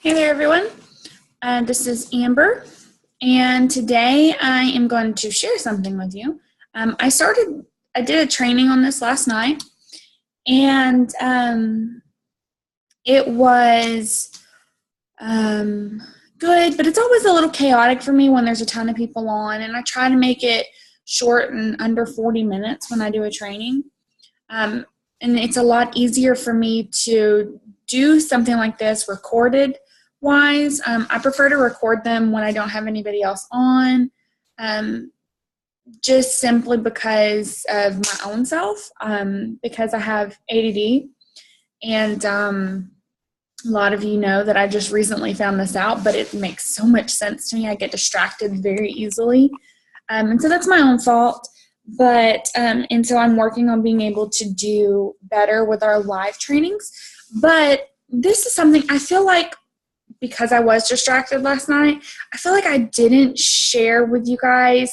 Hey there, everyone. This is Amber, and today I am going to share something with you. I did a training on this last night, and it was good, but it's always a little chaotic for me when there's a ton of people on, and I try to make it short and under 40 minutes when I do a training. And it's a lot easier for me to do something like this recorded wise. I prefer to record them when I don't have anybody else on, just simply because of my own self, because I have ADD, and a lot of you know that I just recently found this out, but it makes so much sense to me. I get distracted very easily, and so that's my own fault. But and so I'm working on being able to do better with our live trainings. But this is something I feel like, because I was distracted last night, I feel like I didn't share with you guys,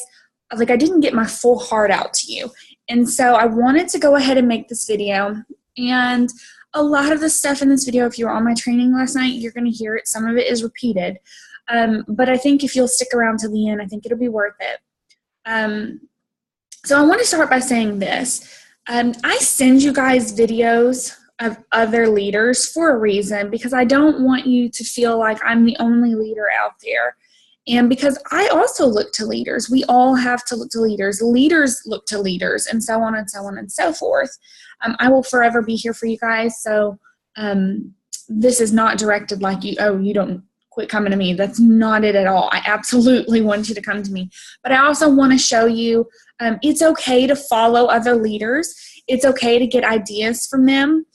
like I didn't get my full heart out to you. And so I wanted to go ahead and make this video. And a lot of the stuff in this video, if you were on my training last night, you're going to hear it. Some of it is repeated. But I think if you'll stick around to the end, I think it'll be worth it. So I want to start by saying this. I send you guys videos of other leaders for a reason, because I don't want you to feel like I'm the only leader out there. And because I also look to leaders. We all have to look to leaders. Leaders look to leaders, and so on and so on and so forth. I will forever be here for you guys. So this is not directed like you don't quit coming to me. That's not it at all. I absolutely want you to come to me. But I also want to show you it's okay to follow other leaders. It's okay to get ideas from them.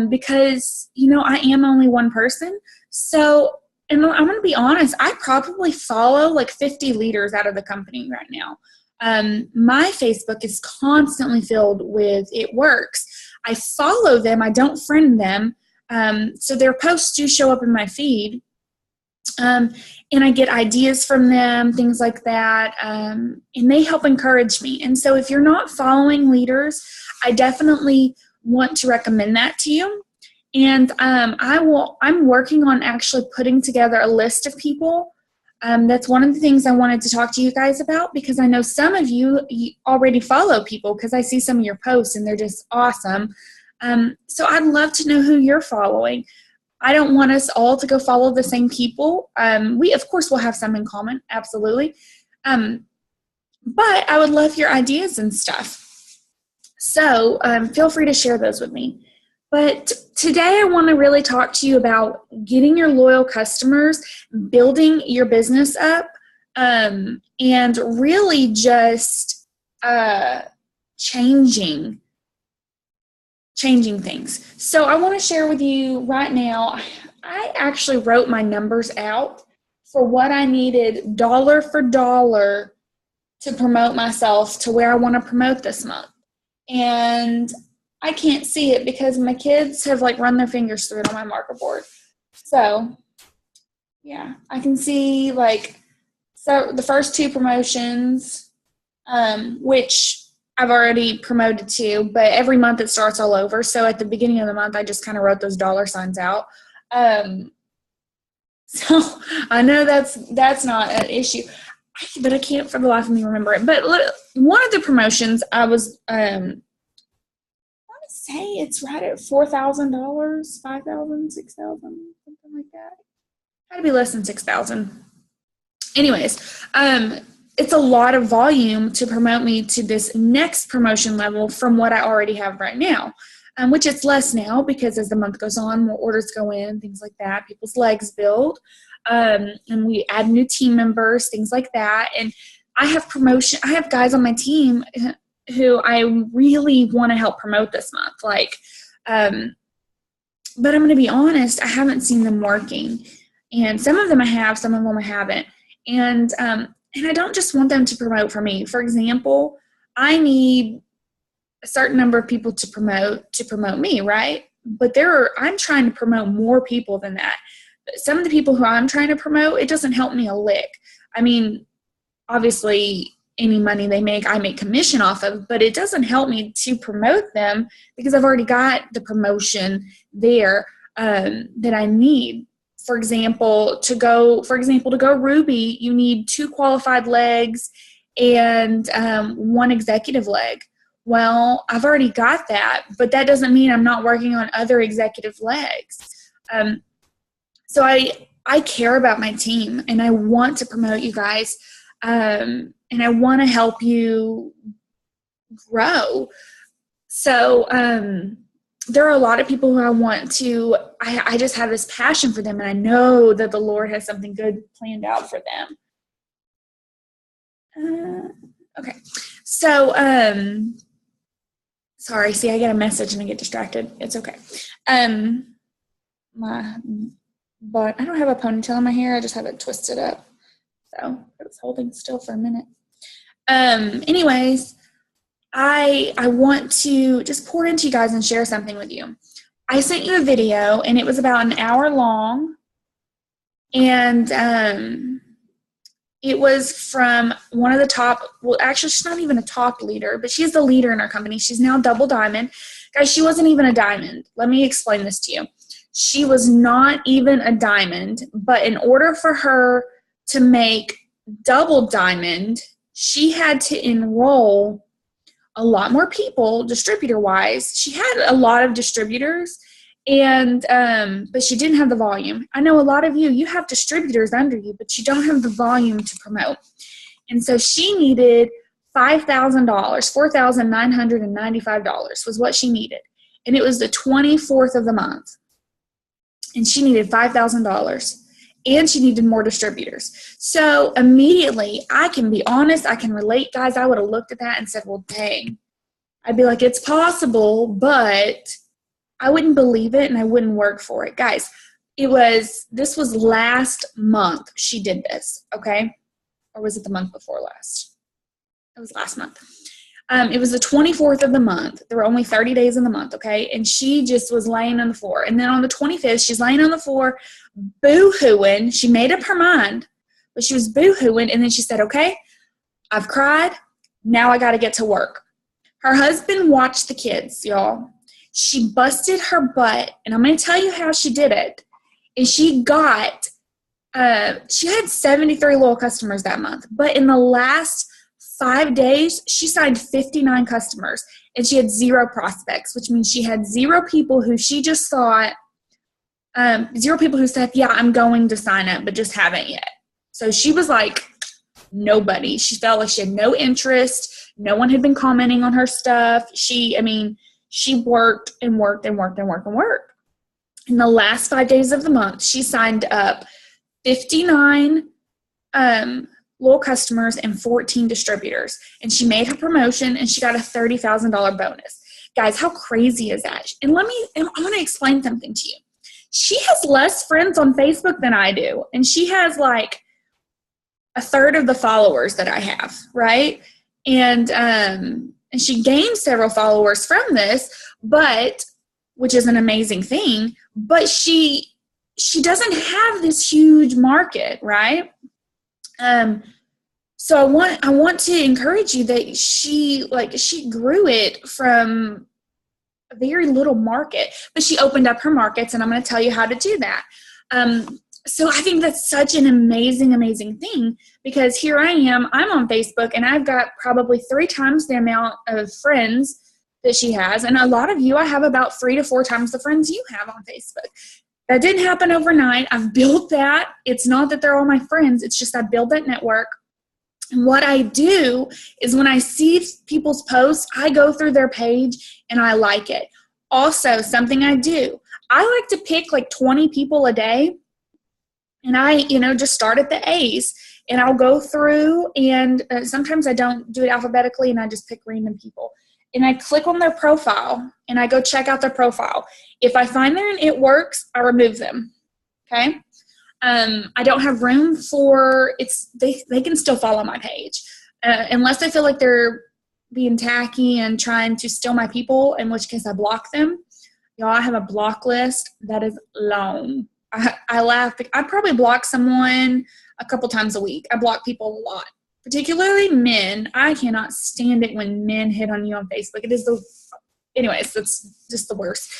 Because, I am only one person. So, and I'm going to be honest, I probably follow like 50 leaders out of the company right now. My Facebook is constantly filled with "it works." I follow them. I don't friend them. So their posts do show up in my feed. And I get ideas from them, things like that. And they help encourage me. And so if you're not following leaders, I definitely want to recommend that to you. And I'm working on actually putting together a list of people. That's one of the things I wanted to talk to you guys about, because I know some of you already follow people, because I see some of your posts and they're just awesome. So I'd love to know who you're following. I don't want us all to go follow the same people. We, of course, will have some in common, absolutely. But I would love your ideas and stuff. So feel free to share those with me. But today I want to really talk to you about getting your loyal customers, building your business up, and really just changing things. So I want to share with you right now, I actually wrote my numbers out for what I needed dollar for dollar to promote myself to where I want to promote this month. And I can't see it because my kids have run their fingers through it on my marker board. So yeah, I can see so the first two promotions, which I've already promoted to, but every month it starts all over. So at the beginning of the month, I just kind of wrote those dollar signs out. So I know that's not an issue, but I can't for the life of me remember it. But one of the promotions I was, I want to say it's right at $4,000, $5,000, $6,000, something like that. Had to be less than $6,000. Anyways, it's a lot of volume to promote me to this next promotion level from what I already have right now, which it's less now because as the month goes on, more orders go in, things like that. People's legs build, and we add new team members, things like that. And I have guys on my team who I really want to help promote this month. But I'm going to be honest, I haven't seen them working. And some of them I have, some of them I haven't. And I don't just want them to promote for me. For example, I need a certain number of people to promote me, right? But I'm trying to promote more people than that. Some of the people who I'm trying to promote, it doesn't help me a lick. I mean, obviously, any money they make, I make commission off of, but it doesn't help me to promote them because I've already got the promotion there that I need. for example, to go Ruby, you need 2 qualified legs and 1 executive leg. Well, I've already got that, but that doesn't mean I'm not working on other executive legs. So I care about my team, and I want to promote you guys, and I want to help you grow. So there are a lot of people who I just have this passion for them, and I know that the Lord has something good planned out for them. Okay. So, sorry, see, I get a message and I get distracted. It's okay. But I don't have a ponytail in my hair. I just have it twisted up. So it was holding still for a minute. Anyways, I want to just pour into you guys and share something with you. I sent you a video, and it was about an hour long, and it was from one of the top, well, actually, she's not even a top leader, but she's the leader in our company. She's now double diamond. Guys, she wasn't even a diamond. Let me explain this to you. She was not even a diamond, but in order for her to make double diamond, she had to enroll a lot more people, distributor-wise. She had a lot of distributors, and but she didn't have the volume. I know a lot of you have distributors under you, but you don't have the volume to promote. And so she needed $5,000, $4,995 was what she needed. And it was the 24th of the month. And she needed $5,000. And she needed more distributors. So immediately, I can be honest, I can relate, guys. I would have looked at that and said, well, dang. I'd be like, it's possible, but I wouldn't believe it and I wouldn't work for it. Guys, this was last month she did this, okay? Or was it the month before last? It was last month. It was the 24th of the month. There were only 30 days in the month, okay? And she just was laying on the floor. And then on the 25th, she's laying on the floor, boo-hooing. She made up her mind, but she was boo-hooing. And then she said, okay, I've cried. Now I got to get to work. Her husband watched the kids, y'all. She busted her butt, and I'm going to tell you how she did it. And she had 73 loyal customers that month. But in the last 5 days, she signed 59 customers, and she had 0 prospects, which means she had 0 people who she just thought, 0 people who said, yeah, I'm going to sign up, but just haven't yet. So she was like, nobody. She felt like she had no interest. No one had been commenting on her stuff. She worked and worked and worked and worked and worked. In the last 5 days of the month, she signed up 59 loyal customers and 14 distributors. And she made her promotion, and she got a $30,000 bonus. Guys, how crazy is that? And I want to explain something to you. She has less friends on Facebook than I do. And she has like a third of the followers that I have, right? And she gained several followers from this, which is an amazing thing, but she doesn't have this huge market, right? So I want to encourage you that she grew it from a very little market, but she opened up her markets, and I'm going to tell you how to do that. So I think that's such an amazing, amazing thing, because here I am, I'm on Facebook, and I've got probably 3 times the amount of friends that she has. And a lot of you, I have about 3 to 4 times the friends you have on Facebook. That didn't happen overnight. I've built that. It's not that they're all my friends. It's just I build that network. And what I do is when I see people's posts, I go through their page and I like it. Also, something I do, I like to pick like 20 people a day, and I, just start at the A's, and I'll go through, and sometimes I don't do it alphabetically, and I just pick random people. And I click on their profile, and I go check out their profile. If I find it works, I remove them, okay? I don't have room for they can still follow my page unless I feel like they're being tacky and trying to steal my people, in which case I block them. Y'all, I have a block list that is long. I laugh. I probably block someone a couple times a week. I block people a lot, particularly men. I cannot stand it when men hit on you on Facebook. Anyways, that's just the worst.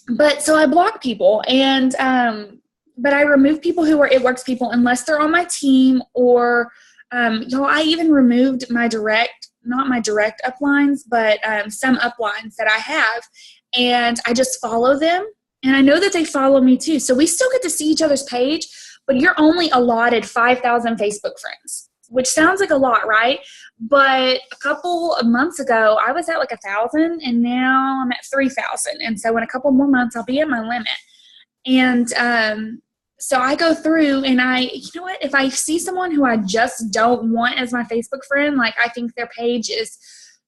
But so I block people, and but I remove people who are It Works people unless they're on my team, or I even removed my not my direct uplines, but some uplines that I have, and I just follow them, and I know that they follow me too. So we still get to see each other's page, but you're only allotted 5,000 Facebook friends, which sounds like a lot, right? But a couple of months ago, I was at like 1,000, and now I'm at 3,000. And so in a couple more months, I'll be at my limit. And so I go through, and you know what? If I see someone who I just don't want as my Facebook friend, like I think their page is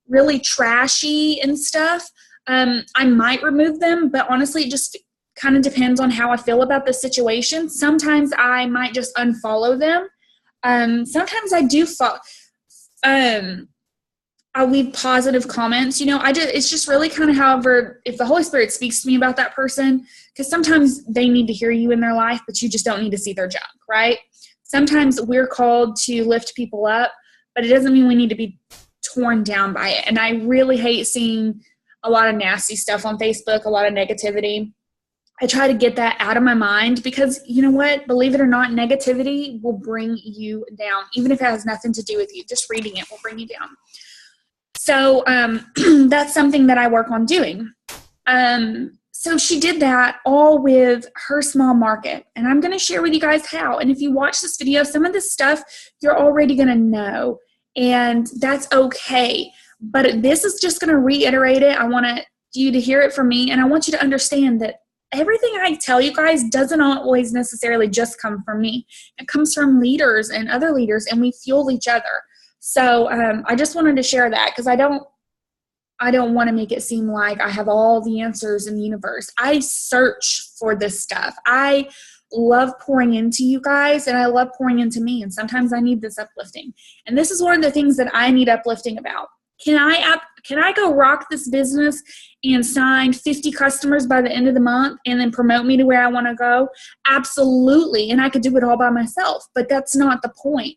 really trashy and stuff, I might remove them. But honestly, it just kind of depends on how I feel about the situation. Sometimes I might just unfollow them. Sometimes I do I'll leave positive comments. It's just really kind of however, if the Holy Spirit speaks to me about that person, because sometimes they need to hear you in their life, but you just don't need to see their junk, right? Sometimes we're called to lift people up, but it doesn't mean we need to be torn down by it. And I really hate seeing a lot of nasty stuff on Facebook, a lot of negativity. I try to get that out of my mind, because you know what? Believe it or not, negativity will bring you down, even if it has nothing to do with you. Just reading it will bring you down. So that's something that I work on doing. So she did that all with her small market, and I'm going to share with you guys how. And if you watch this video, some of this stuff you're already going to know, and that's okay. But this is just going to reiterate it. I want you to hear it from me, and I want you to understand that everything I tell you guys doesn't always necessarily just come from me. It comes from leaders and other leaders, and we fuel each other. So I just wanted to share that, because I don't want to make it seem like I have all the answers in the universe. I search for this stuff. I love pouring into you guys, and I love pouring into me, and sometimes I need this uplifting. And this is one of the things that I need uplifting about. Can I go rock this business and sign 50 customers by the end of the month and then promote me to where I want to go? Absolutely. And I could do it all by myself, but that's not the point.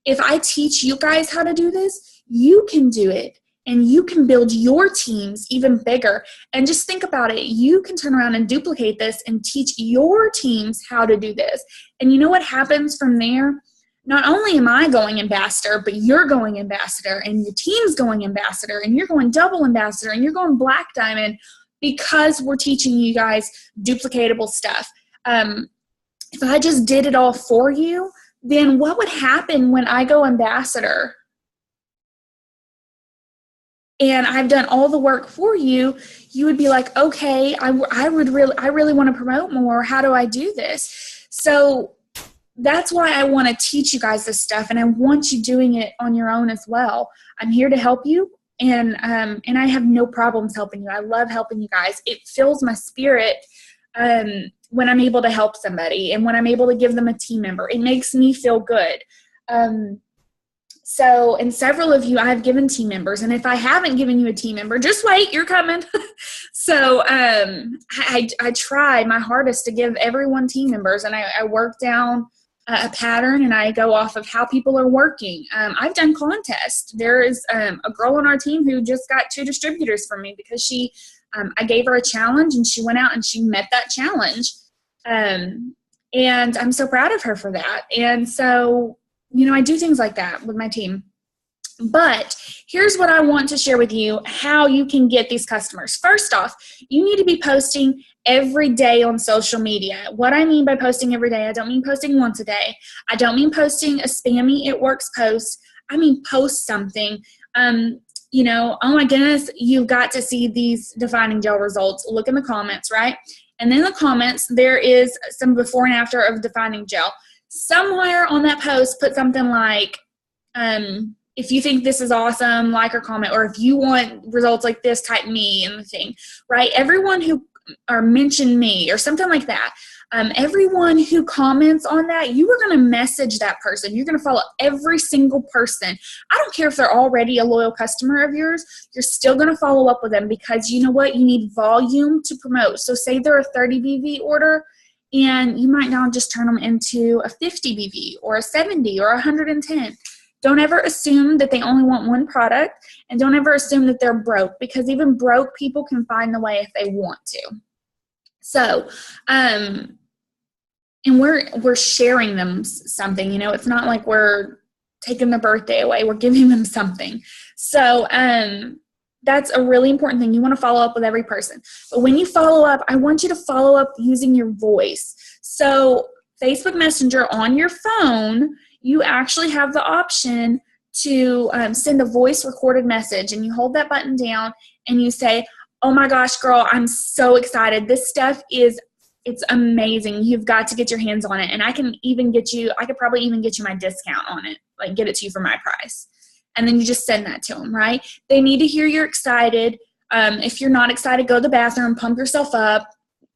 If I teach you guys how to do this, you can do it, and you can build your teams even bigger. And just think about it. You can turn around and duplicate this and teach your teams how to do this. And you know what happens from there? Not only am I going ambassador, but you're going ambassador, and your team's going ambassador, and you're going double ambassador, and you're going black diamond, because we're teaching you guys duplicatable stuff. If I just did it all for you, then what would happen when I go ambassador and I've done all the work for you? You would be like, okay, I really want to promote more. How do I do this? So that's why I want to teach you guys this stuff, and I want you doing it on your own as well. I'm here to help you, and I have no problems helping you. I love helping you guys. It fills my spirit when I'm able to help somebody, and when I'm able to give them a team member. It makes me feel good. And several of you, I have given team members, and if I haven't given you a team member, just wait, you're coming. So I try my hardest to give everyone team members, and I work down a pattern, and I go off of how people are working. I've done contests. There is a girl on our team who just got 2 distributors from me because I gave her a challenge, and she went out and she met that challenge. And I'm so proud of her for that. And so, I do things like that with my team. But here's what I want to share with you, how you can get these customers. First off, you need to be posting every day on social media. What I mean by posting every day, I don't mean posting once a day. I don't mean posting a spammy It Works post. I mean post something. Oh my goodness, you've got to see these defining gel results. Look in the comments, right? And then in the comments, there is some before and after of defining gel. Somewhere on that post, put something like, if you think this is awesome, like or comment, or if you want results like this, type me in the thing, right? Everyone who, or mention me or something like that. Everyone who comments on that, you are going to message that person. You're going to follow every single person. I don't care if they're already a loyal customer of yours. You're still going to follow up with them, because you know what? You need volume to promote. So say they're a 30 BV order, and you might now just turn them into a 50 BV or a 70 or 110. Don't ever assume that they only want one product, and don't ever assume that they're broke, because even broke people can find the way if they want to. So, and we're sharing them something, you know, it's not like we're taking their birthday away, we're giving them something. So, that's a really important thing. You want to follow up with every person. But when you follow up, I want you to follow up using your voice. So Facebook Messenger on your phone, you actually have the option to send a voice recorded message, and you hold that button down and you say, oh my gosh, girl, I'm so excited. This stuff it's amazing. You've got to get your hands on it. And I could probably even get you my discount on it, like get it to you for my price. And then you just send that to them, right? They need to hear you're excited. If you're not excited, go to the bathroom, pump yourself up.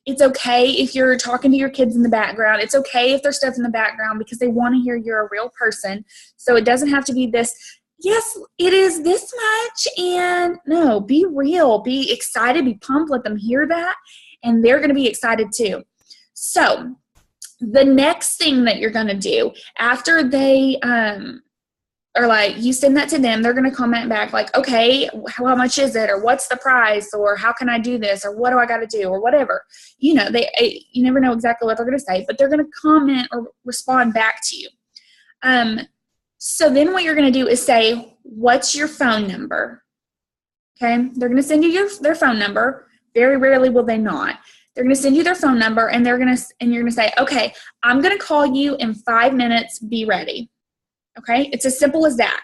It's okay if you're talking to your kids in the background. It's okay if there's stuff in the background because they want to hear you're a real person. So it doesn't have to be this, yes, it is this much. And no, be real, be excited, be pumped, let them hear that. And they're going to be excited too. So the next thing that you're going to do after they, or like you send that to them, they're going to comment back like, okay, how much is it? Or what's the price? Or how can I do this? Or what do I got to do? Or whatever. You know, you never know exactly what they're going to say, but they're going to comment or respond back to you. So then what you're going to do is say, what's your phone number? Okay. They're going to send you their phone number. Very rarely will they not. They're going to send you their phone number and you're going to say, okay, I'm going to call you in 5 minutes. Be ready. Okay, it's as simple as that.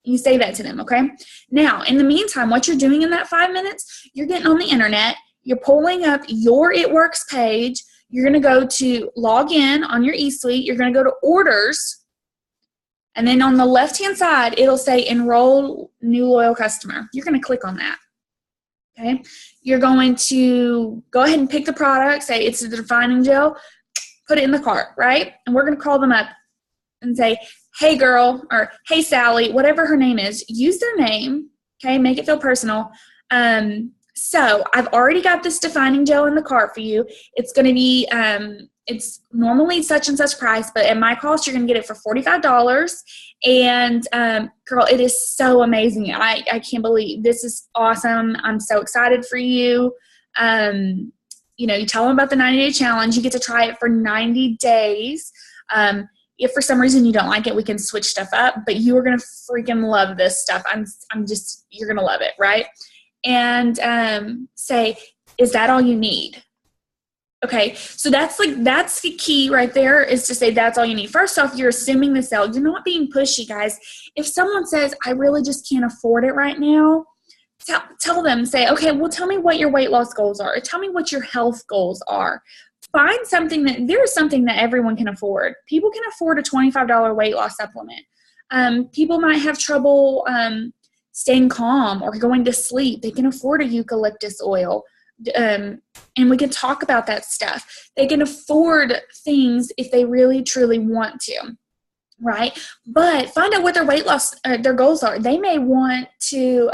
You say that to them, okay? Now, in the meantime, what you're doing in that 5 minutes, you're getting on the internet, you're pulling up your It Works page, you're going to go to log in on your eSuite, you're going to go to orders, and then on the left-hand side, it'll say enroll new loyal customer. You're going to click on that, okay? You're going to go ahead and pick the product, say it's the defining gel, put it in the cart, right? And we're going to call them up and say, hey girl, or hey Sally, whatever her name is, use their name, okay, make it feel personal. So I've already got this defining gel in the cart for you. It's going to be, it's normally such and such price, but at my cost, you're going to get it for $45. And girl, it is so amazing. I can't believe this is awesome. I'm so excited for you. You know, you tell them about the 90-day challenge. You get to try it for 90 days. If for some reason you don't like it, we can switch stuff up, but you are going to freaking love this stuff. You're going to love it, right? And say, is that all you need? Okay, so that's the key right there, is to say that's all you need. First off, you're assuming the sale. You're not being pushy, guys. If someone says, I really just can't afford it right now, tell them, say, okay, well, tell me what your weight loss goals are. Or tell me what your health goals are. Find something there's something that everyone can afford. People can afford a $25 weight loss supplement. People might have trouble staying calm or going to sleep. They can afford a eucalyptus oil. And we can talk about that stuff. They can afford things if they really, truly want to, right? But find out what their weight loss, their goals are. They may want to,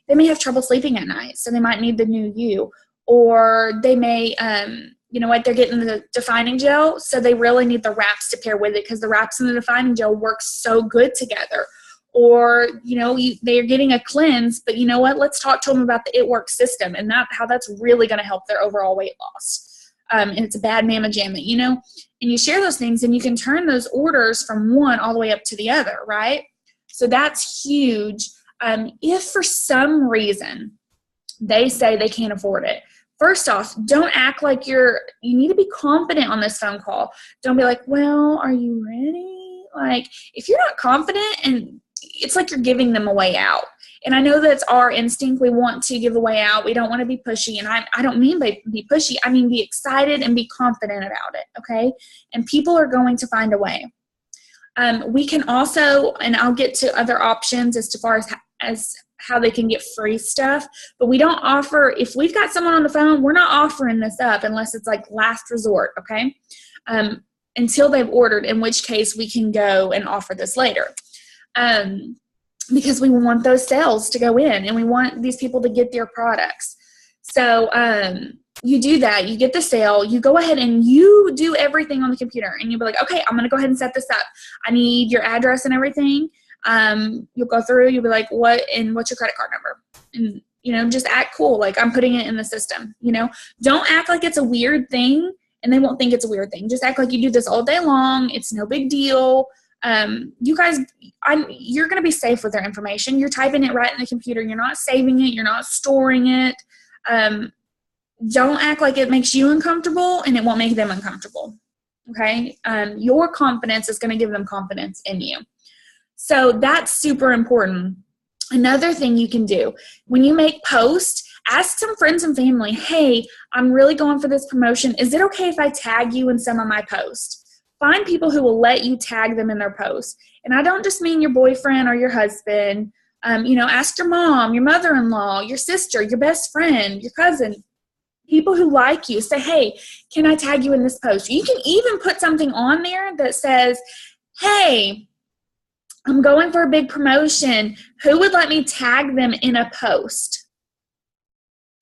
they may have trouble sleeping at night, so they might need the new you. Or they may, you know what, they're getting the defining gel, so they really need the wraps to pair with it because the wraps and the defining gel work so good together. Or, you know, they're getting a cleanse, but you know what, let's talk to them about the It Works system and how that's really going to help their overall weight loss. And it's a bad mamma jamma, you know, and you share those things and you can turn those orders from one all the way up to the other, right? So that's huge. If for some reason they say they can't afford it, first off, don't act like you need to be confident on this phone call. Don't be like, well, are you ready? Like, if you're not confident, and it's like you're giving them a way out. And I know that's our instinct. We want to give a way out. We don't want to be pushy. And I don't mean by be pushy. I mean be excited and be confident about it, okay? And people are going to find a way. We can also, and I'll get to other options as far as how they can get free stuff, but we don't offer, if we've got someone on the phone, we're not offering this up unless it's like last resort, okay? Until they've ordered, in which case we can go and offer this later. Because we want those sales to go in and we want these people to get their products. So you do that, you get the sale, you go ahead and you do everything on the computer and you'll be like, okay, I'm going to go ahead and set this up. I need your address and everything. You'll go through, you'll be like, what's your credit card number? And just act cool. Like, I'm putting it in the system, don't act like it's a weird thing and they won't think it's a weird thing. Just act like you do this all day long. It's no big deal. You guys, you're going to be safe with their information. You're typing it right in the computer. You're not saving it. You're not storing it. Don't act like it makes you uncomfortable and it won't make them uncomfortable. Okay. Your confidence is going to give them confidence in you. So that's super important. Another thing you can do when you make posts, ask some friends and family, hey, I'm really going for this promotion. Is it okay if I tag you in some of my posts? Find people who will let you tag them in their posts. And I don't just mean your boyfriend or your husband. Ask your mom, your mother-in-law, your sister, your best friend, your cousin, people who like you. Say, hey, can I tag you in this post? You can even put something on there that says, hey, I'm going for a big promotion. Who would let me tag them in a post?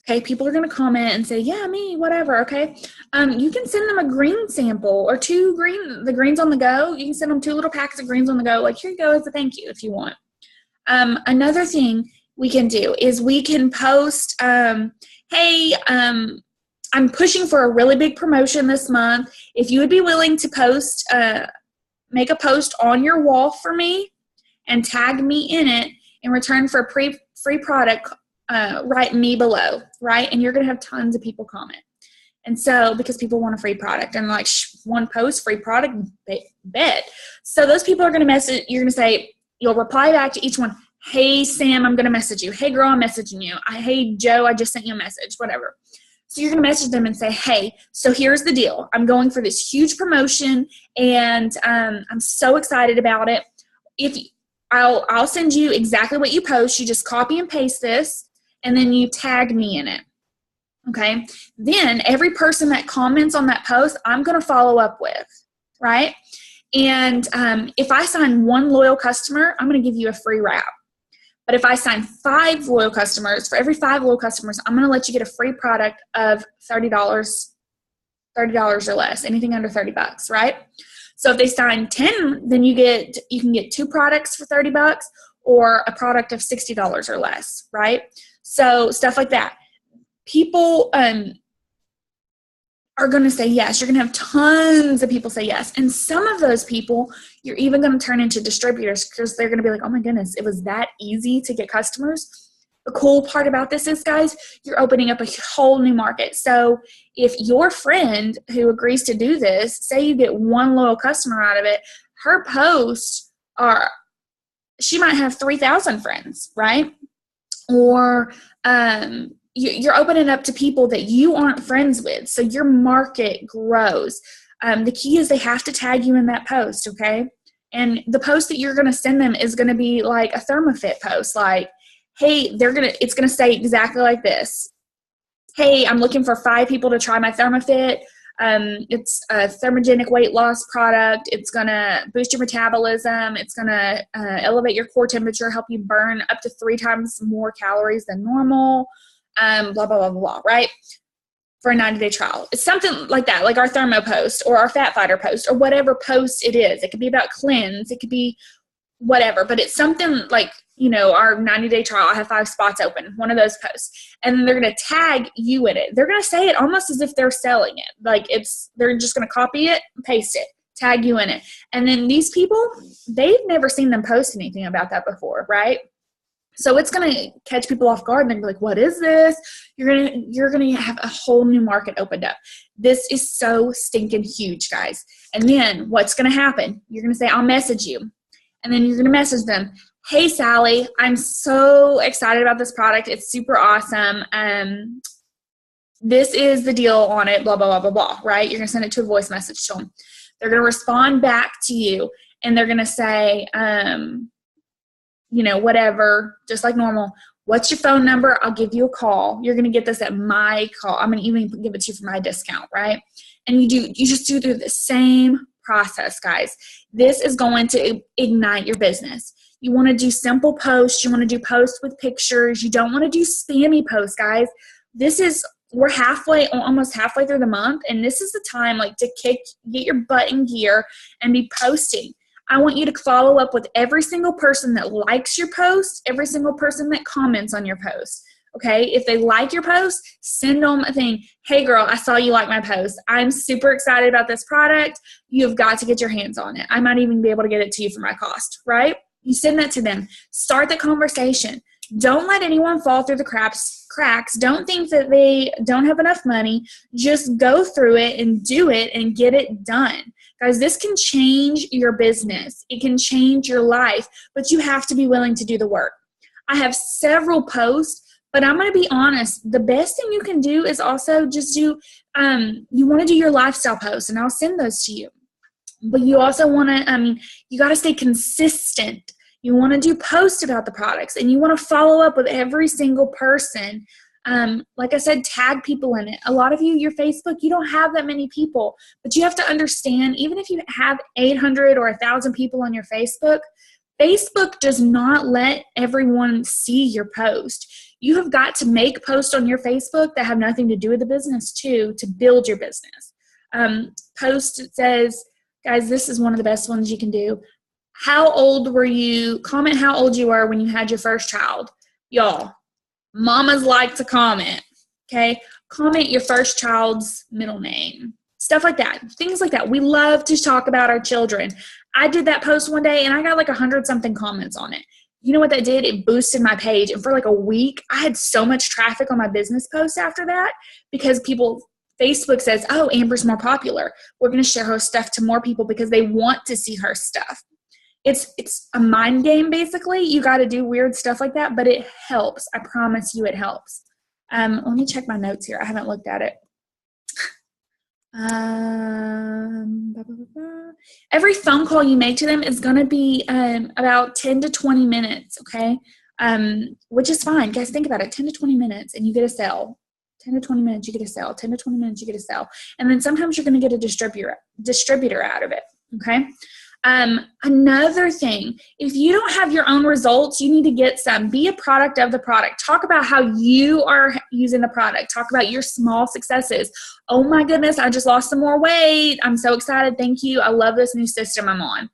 Okay, people are going to comment and say, yeah, me, whatever, okay? You can send them a green sample or the greens on the go. You can send them 2 little packets of greens on the go. Like, here you go as a thank you if you want. Another thing we can do is we can post, hey, I'm pushing for a really big promotion this month. If you would be willing to post, make a post on your wall for me and tag me in it in return for a free product, write me below, right? And you're going to have tons of people comment. And so, because people want a free product and like one post, free product, bet. So those people are going to message, you're going to say, you'll reply back to each one. Hey, Sam, I'm going to message you. Hey, girl, I'm messaging you. Hey, Joe, I just sent you a message, whatever. So you're going to message them and say, hey, so here's the deal. I'm going for this huge promotion and I'm so excited about it. I'll send you exactly what you post. You just copy and paste this and then you tag me in it. Okay. Then every person that comments on that post, I'm going to follow up with, right? And if I sign 1 loyal customer, I'm going to give you a free wrap. But if I sign 5 loyal customers, for every 5 loyal customers, I'm going to let you get a free product of $30 or less, anything under $30, right? So if they sign 10, then you can get 2 products for $30 or a product of $60 or less, right? So stuff like that. People are going to say yes. You're going to have tons of people say yes. And some of those people, you're even going to turn into distributors because they're going to be like, oh my goodness, it was that easy to get customers. The cool part about this is, guys, you're opening up a whole new market. So if your friend who agrees to do this, say you get 1 loyal customer out of it, her posts she might have 3,000 friends, right? Or you're opening up to people that you aren't friends with. So your market grows. The key is they have to tag you in that post, okay? And the post that you're going to send them is going to be like a ThermoFit post. Like, hey, it's going to say exactly like this. Hey, I'm looking for 5 people to try my ThermoFit. It's a thermogenic weight loss product. It's going to boost your metabolism. It's going to elevate your core temperature, help you burn up to 3 times more calories than normal. Blah, blah, blah, blah, blah, right? For a 90-day trial. It's something like that, like our thermo post or our fat fighter post or whatever post it is. It could be about cleanse. It could be whatever, but it's something like, our 90-day trial. I have 5 spots open, one of those posts. And they're going to tag you in it. They're going to say it almost as if they're selling it. Like they're just going to copy it, paste it, tag you in it. And then these people, they've never seen them post anything about that before, right? So it's going to catch people off guard and they're like, what is this? You're going to have a whole new market opened up. This is so stinking huge, guys. And then what's going to happen? You're going to say, I'll message you. And then you're going to message them. Hey, Sally, I'm so excited about this product. It's super awesome. This is the deal on it, blah, blah, blah, blah, blah, right? You're going to send it to a voice message to them. They're going to respond back to you and they're going to say, whatever, just like normal. What's your phone number? I'll give you a call. You're going to get this at my call. I'm going to even give it to you for my discount, right? And you just do through the same process, guys. This is going to ignite your business. You want to do simple posts. You want to do posts with pictures. You don't want to do spammy posts, guys. We're almost halfway through the month, and this is the time to get your butt in gear and be posting. I want you to follow up with every single person that likes your post, every single person that comments on your post. Okay, if they like your post, send them a thing. Hey girl, I saw you like my post. I'm super excited about this product. You've got to get your hands on it. I might even be able to get it to you for my cost, right? You send that to them. Start the conversation. Don't let anyone fall through the cracks. Don't think that they don't have enough money. Just go through it and do it and get it done. Guys, this can change your business. It can change your life, but you have to be willing to do the work. I have several posts, but I'm going to be honest. The best thing you can do is also just do, you want to do your lifestyle posts, and I'll send those to you. But you also want to, you got to stay consistent. You want to do posts about the products, and you want to follow up with every single person. Like I said, tag people in it. A lot of you, your Facebook, you don't have that many people, but you have to understand, even if you have 800 or 1,000 people on your Facebook, Facebook does not let everyone see your post. You have got to make posts on your Facebook that have nothing to do with the business too, to build your business. Post, it says, guys, this is one of the best ones you can do. How old were you? Comment how old you were when you had your first child. Y'all, mamas like to comment, okay? Comment your first child's middle name. Stuff like that. Things like that. We love to talk about our children. I did that post one day, and I got like 100-something comments on it. You know what that did? It boosted my page. And for like a week, I had so much traffic on my business posts after that because Facebook says, oh, Amber's more popular. We're going to share her stuff to more people because they want to see her stuff. It's a mind game, basically. You got to do weird stuff like that, but it helps. I promise you it helps. Let me check my notes here. I haven't looked at it. Every phone call you make to them is going to be about 10 to 20 minutes, okay? Which is fine. Guys, think about it. 10 to 20 minutes, and you get a sale. 10 to 20 minutes, you get a sale. 10 to 20 minutes, you get a sale. And then sometimes you're going to get a distributor out of it, okay? Another thing, if you don't have your own results, you need to get some. Be a product of the product. Talk about how you are using the product. Talk about your small successes. Oh my goodness, I just lost some more weight. I'm so excited. Thank you. I love this new system I'm on.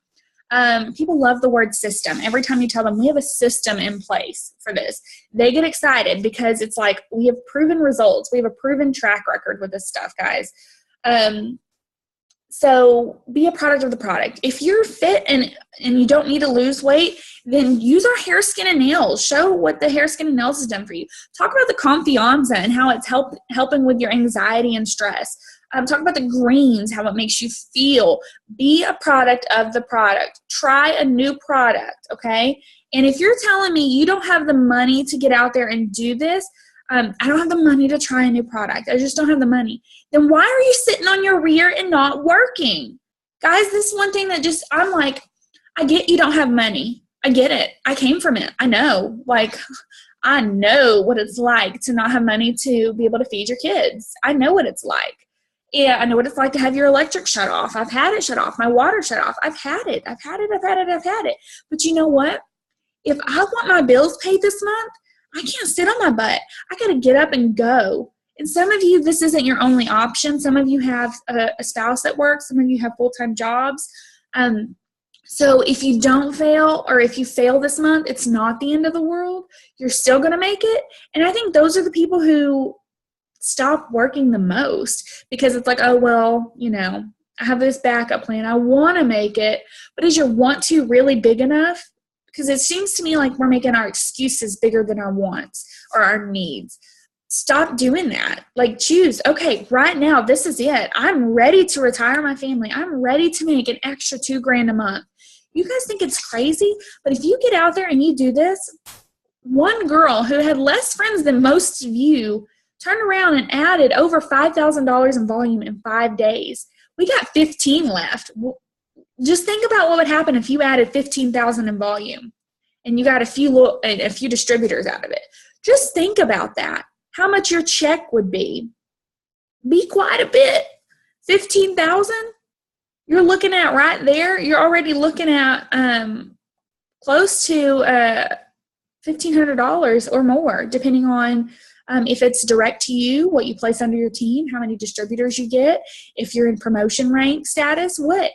People love the word system. Every time you tell them we have a system in place for this, they get excited because it's like we have proven results. We have a proven track record with this stuff, guys. So be a product of the product. If you're fit and you don't need to lose weight, then use our hair, skin, and nails. Show what the hair, skin, and nails has done for you. Talk about the Confianza and how it's helping with your anxiety and stress. Talk about the greens, how it makes you feel. Be a product of the product. Try a new product, okay? And if you're telling me you don't have the money to get out there and do this, I don't have the money to try a new product. I just don't have the money. Then why are you sitting on your rear and not working? Guys, this is one thing that I'm like, I get you don't have money. I get it. I came from it. I know. Like, I know what it's like to not have money to be able to feed your kids. I know what it's like. Yeah, I know what it's like to have your electric shut off. I've had it shut off. My water shut off. I've had it. But you know what? If I want my bills paid this month, I can't sit on my butt. I got to get up and go. And some of you, this isn't your only option. Some of you have a spouse that works. Some of you have full-time jobs. So if you don't fail, or if you fail this month, it's not the end of the world. You're still going to make it. And I think those are the people who stop working the most because it's like, oh, well, I have this backup plan. I want to make it. But is your want to really big enough? Because it seems to me like we're making our excuses bigger than our wants or our needs. Stop doing that. Like, choose, okay, right now, this is it. I'm ready to retire my family. I'm ready to make an extra $2,000 a month. You guys think it's crazy? But if you get out there and you do this, one girl who had less friends than most of you turned around and added over $5,000 in volume in 5 days. We got 15 left. Just think about what would happen if you added 15,000 in volume and you got a few distributors out of it. Just think about that. How much your check would be quite a bit. 15,000, you're looking at right there. You're already looking at close to $1,500 or more, depending on if it's direct to you, what you place under your team, how many distributors you get, if you're in promotion rank status, what.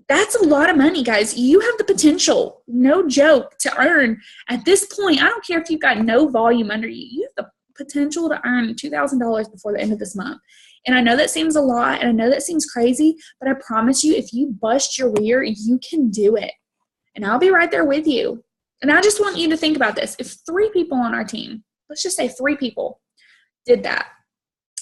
That's a lot of money, guys. You have the potential, no joke, to earn at this point. I don't care if you've got no volume under you. You have the potential to earn $2,000 before the end of this month. And I know that seems a lot, and I know that seems crazy, but I promise you, if you bust your rear, you can do it. And I'll be right there with you. And I just want you to think about this. If 3 people on our team, let's just say 3 people did that,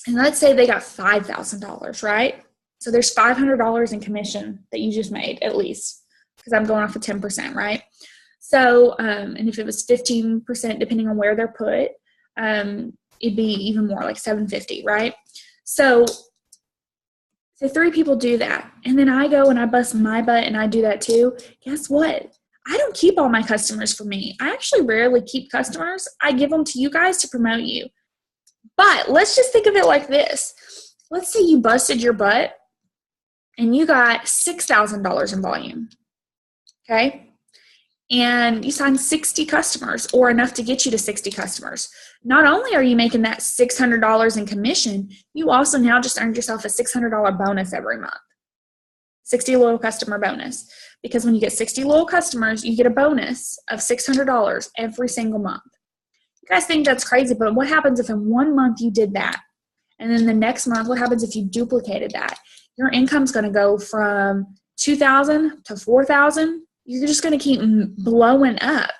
and let's say they got $5,000, right? So there's $500 in commission that you just made, at least, because I'm going off of 10%, right? So, and if it was 15%, depending on where they're put, it'd be even more, like $750, right? So 3 people do that, and then I go and I bust my butt and I do that too. Guess what? I don't keep all my customers for me. I actually rarely keep customers. I give them to you guys to promote you. But let's just think of it like this. Let's say you busted your butt and you got $6,000 in volume, okay? And you signed 60 customers, or enough to get you to 60 customers. Not only are you making that $600 in commission, you also now just earned yourself a $600 bonus every month. 60 loyal customer bonus. Because when you get 60 loyal customers, you get a bonus of $600 every single month. You guys think that's crazy, but what happens if in 1 month you did that? And then the next month, what happens if you duplicated that? Your income's going to go from $2,000 to $4,000. You're just going to keep blowing up.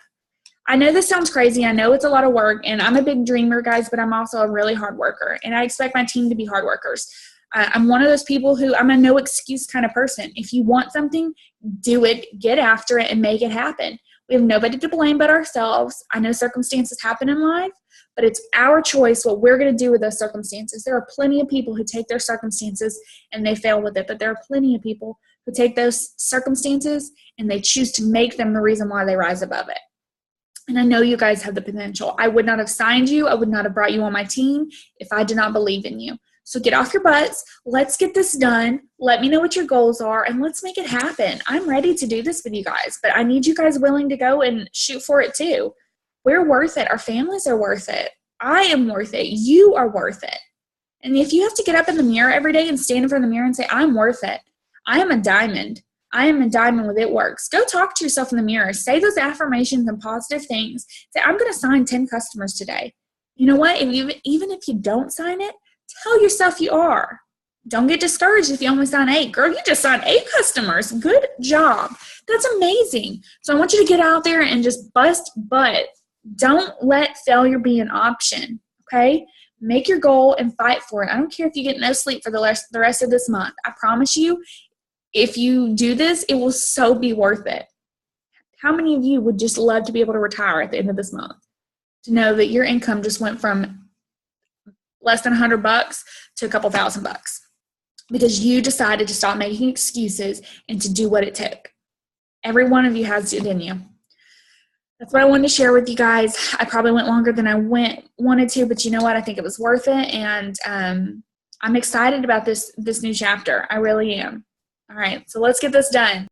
I know this sounds crazy. I know it's a lot of work, and I'm a big dreamer, guys, but I'm also a really hard worker, and I expect my team to be hard workers. I'm one of those people who, I'm a no excuse kind of person. If you want something, do it, get after it, and make it happen. We have nobody to blame but ourselves. I know circumstances happen in life, but it's our choice what we're going to do with those circumstances. There are plenty of people who take their circumstances and they fail with it, but there are plenty of people who take those circumstances and they choose to make them the reason why they rise above it. And I know you guys have the potential. I would not have signed you. I would not have brought you on my team if I did not believe in you. So get off your butts. Let's get this done. Let me know what your goals are, and let's make it happen. I'm ready to do this with you guys, but I need you guys willing to go and shoot for it too. We're worth it. Our families are worth it. I am worth it. You are worth it. And if you have to get up in the mirror every day and stand in front of the mirror and say, I'm worth it. I am a diamond. I am a diamond with It Works. Go talk to yourself in the mirror. Say those affirmations and positive things. Say, I'm going to sign 10 customers today. You know what? Even if you don't sign it, tell yourself you are. Don't get discouraged if you only sign 8. Girl, you just signed 8 customers. Good job. That's amazing. So I want you to get out there and just bust butt. Don't let failure be an option, okay? Make your goal and fight for it. I don't care if you get no sleep for the rest of this month. I promise you, if you do this, it will so be worth it. How many of you would just love to be able to retire at the end of this month? To know that your income just went from less than $100 to a couple $1,000 because you decided to stop making excuses and to do what it took. Every one of you has it in you. That's what I wanted to share with you guys. I probably went longer than I wanted to, but you know what? I think it was worth it, and I'm excited about this new chapter. I really am. All right, so let's get this done.